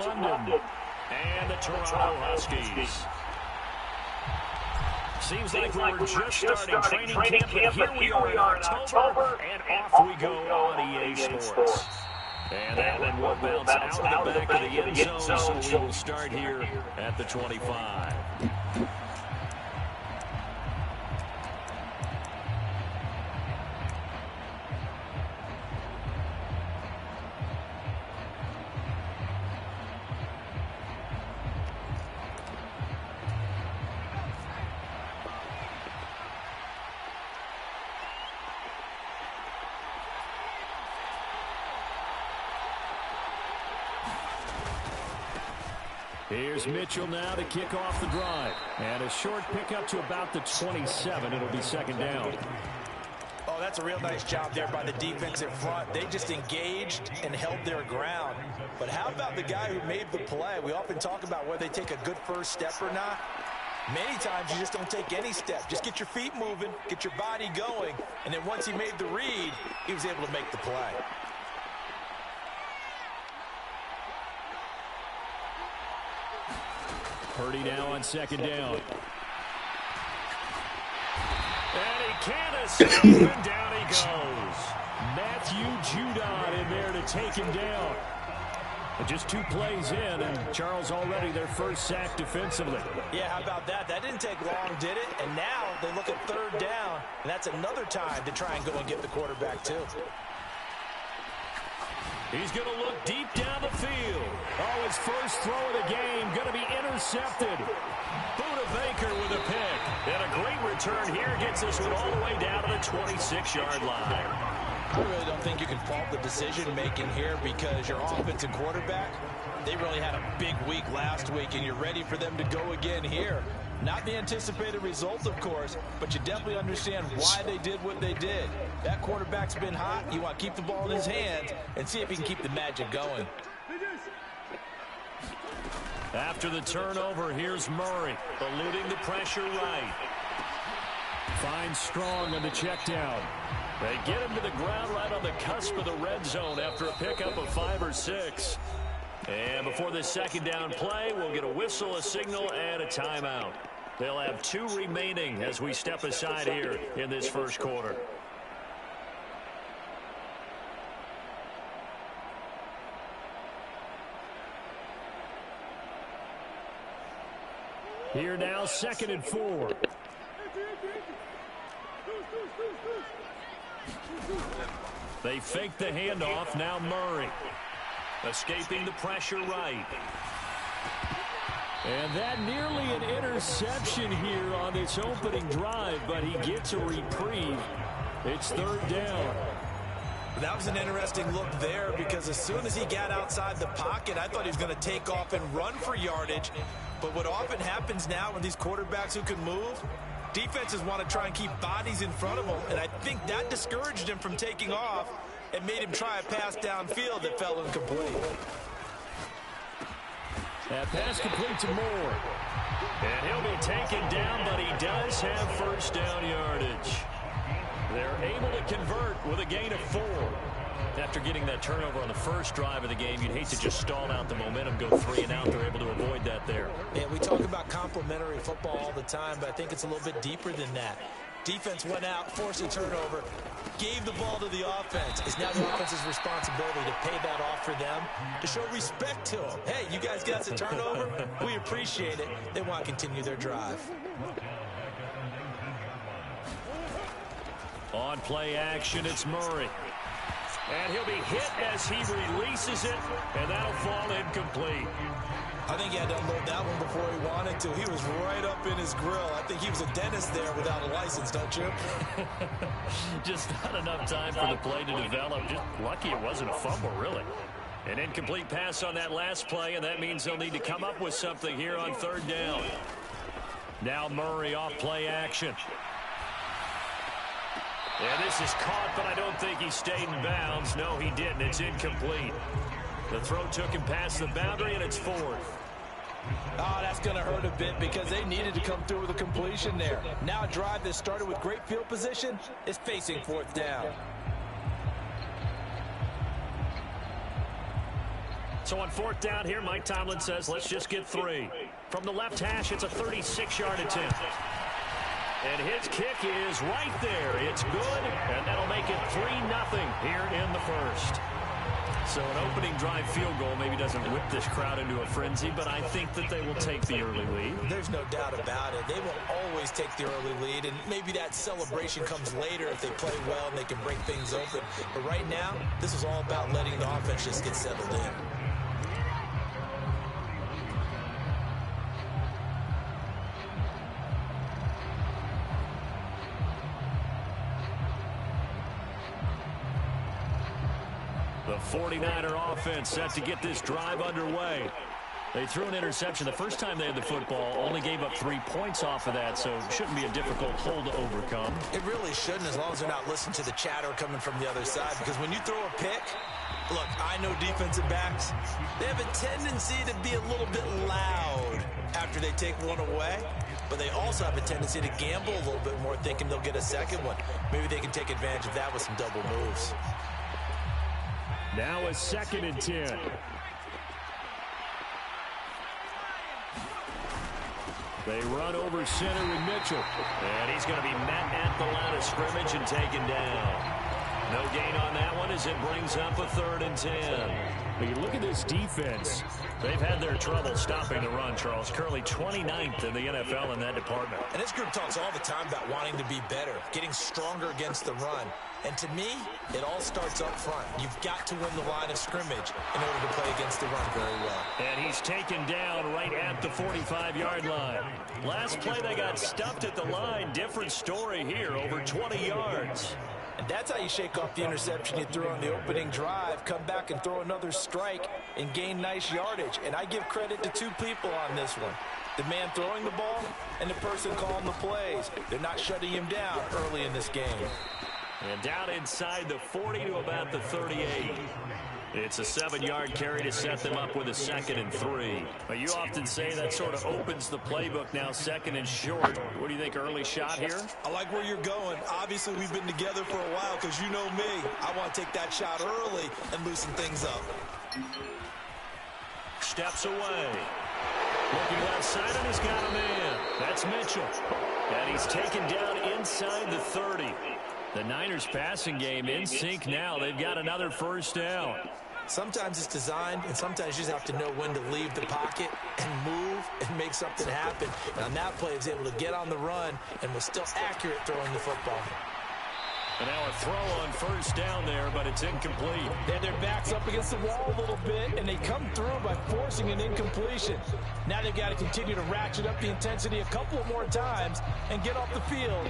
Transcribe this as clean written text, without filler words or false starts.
London and the Toronto Huskies. Seems like we were just starting training camp, but here we are in October, and off we go on EA Sports. And that one will bounce out of the back of the end zone, so we will start here at the 25. Here's Mitchell now to kick off the drive. And a short pickup to about the 27. It'll be second down. Oh, that's a real nice job there by the defensive front. They just engaged and held their ground. But how about the guy who made the play? We often talk about whether they take a good first step or not. Many times you just don't take any step. Just get your feet moving, get your body going, and then once he made the read, he was able to make the play. Purdy now on second down. And he can't escape, and down he goes. Matthew Judon in there to take him down. And just 2 plays in, and Charles already their first sack defensively. Yeah, how about that? That didn't take long, did it? And now they look at third down, and that's another time to try and go and get the quarterback too. He's going to look deep down the field. Oh, his first throw of the game going to be intercepted. Buda Baker with a pick. And a great return here gets this one all the way down to the 26-yard line. I really don't think you can fault the decision-making here because your offensive quarterback, they really had a big week last week, and you're ready for them to go again here. Not the anticipated result, of course, but you definitely understand why they did what they did. That quarterback's been hot. You want to keep the ball in his hands and see if he can keep the magic going. After the turnover, here's Murray, eluding the pressure right. Finds Strong on the check down. They get him to the ground right on the cusp of the red zone after a pickup of 5 or 6. And before this second down play, we'll get a whistle, a signal, and a timeout. They'll have 2 remaining as we step aside here in this first quarter. Here now, 2nd and 4. They fake the handoff. Now Murray. Escaping the pressure right. And that nearly an interception here on this opening drive, but he gets a reprieve. It's third down. That was an interesting look there because as soon as he got outside the pocket, I thought he was going to take off and run for yardage. But what often happens now with these quarterbacks who can move, defenses want to try and keep bodies in front of them, and I think that discouraged him from taking off and made him try a pass downfield that fell incomplete. That pass complete to Moore. And he'll be taken down, but he does have first down yardage. They're able to convert with a gain of 4. After getting that turnover on the first drive of the game, you'd hate to just stall out the momentum, go 3 and out. They're able to avoid that there. Yeah, we talk about complementary football all the time, but I think it's a little bit deeper than that. Defense went out, forced a turnover, gave the ball to the offense. It's now the offense's responsibility to pay that off for them, to show respect to them. Hey, you guys got the turnover? We appreciate it. They want to continue their drive. On play action, it's Murray. And he'll be hit as he releases it, and that'll fall incomplete. I think he had to unload that one before he wanted to. He was right up in his grill. I think he was a dentist there without a license, don't you? Just not enough time for the play to develop. Just lucky it wasn't a fumble, really. An incomplete pass on that last play, and that means they'll need to come up with something here on third down. Now Murray off play action. And this is caught, but I don't think he stayed in bounds. No, he didn't. It's incomplete. The throw took him past the boundary, and it's 4th. Oh, that's going to hurt a bit because they needed to come through with a completion there. Now a drive that started with great field position is facing 4th down. So on fourth down here, Mike Tomlin says, let's just get 3. From the left hash, it's a 36-yard attempt. And his kick is right there. It's good, and that'll make it 3-0 here in the first. So an opening drive field goal maybe doesn't whip this crowd into a frenzy, but I think that they will take the early lead. There's no doubt about it. They will always take the early lead, and maybe that celebration comes later if they play well and they can break things open. But right now, this is all about letting the offense just get settled in. The 49er offense set to get this drive underway. They threw an interception the first time they had the football, only gave up 3 points off of that, so it shouldn't be a difficult hole to overcome. It really shouldn't, as long as they're not listening to the chatter coming from the other side, because when you throw a pick, look, I know defensive backs, they have a tendency to be a little bit loud after they take one away, but they also have a tendency to gamble a little bit more, thinking they'll get a second one. Maybe they can take advantage of that with some double moves. Now a 2nd and 10. They run over center with Mitchell. And he's going to be met at the line of scrimmage and taken down. No gain on that one as it brings up a 3rd and 10. But you look at this defense. They've had their trouble stopping the run, Charles. Currently 29th in the NFL in that department. And this group talks all the time about wanting to be better, getting stronger against the run. And to me, it all starts up front. You've got to win the line of scrimmage in order to play against the run very well. And he's taken down right at the 45-yard line. Last play, they got stuffed at the line. Different story here, over 20 yards. And that's how you shake off the interception you threw on the opening drive, come back and throw another strike and gain nice yardage. And I give credit to 2 people on this one. The man throwing the ball and the person calling the plays. They're not shutting him down early in this game. And down inside the 40 to about the 38. It's a 7-yard carry to set them up with a 2nd and 3. But you often say that sort of opens the playbook now, 2nd and short. What do you think, early shot here? I like where you're going. Obviously, we've been together for a while because you know me. I want to take that shot early and loosen things up. Steps away. Looking left side, and he's got a man. That's Mitchell. And he's taken down inside the 30. The Niners passing game in sync now. They've got another 1st down. Sometimes it's designed, and sometimes you just have to know when to leave the pocket and move and make something happen. And on that play, he was able to get on the run and was still accurate throwing the football. And now a throw on 1st down there, but it's incomplete. They had their backs up against the wall a little bit, and they come through by forcing an incompletion. Now they've got to continue to ratchet up the intensity a couple more times and get off the field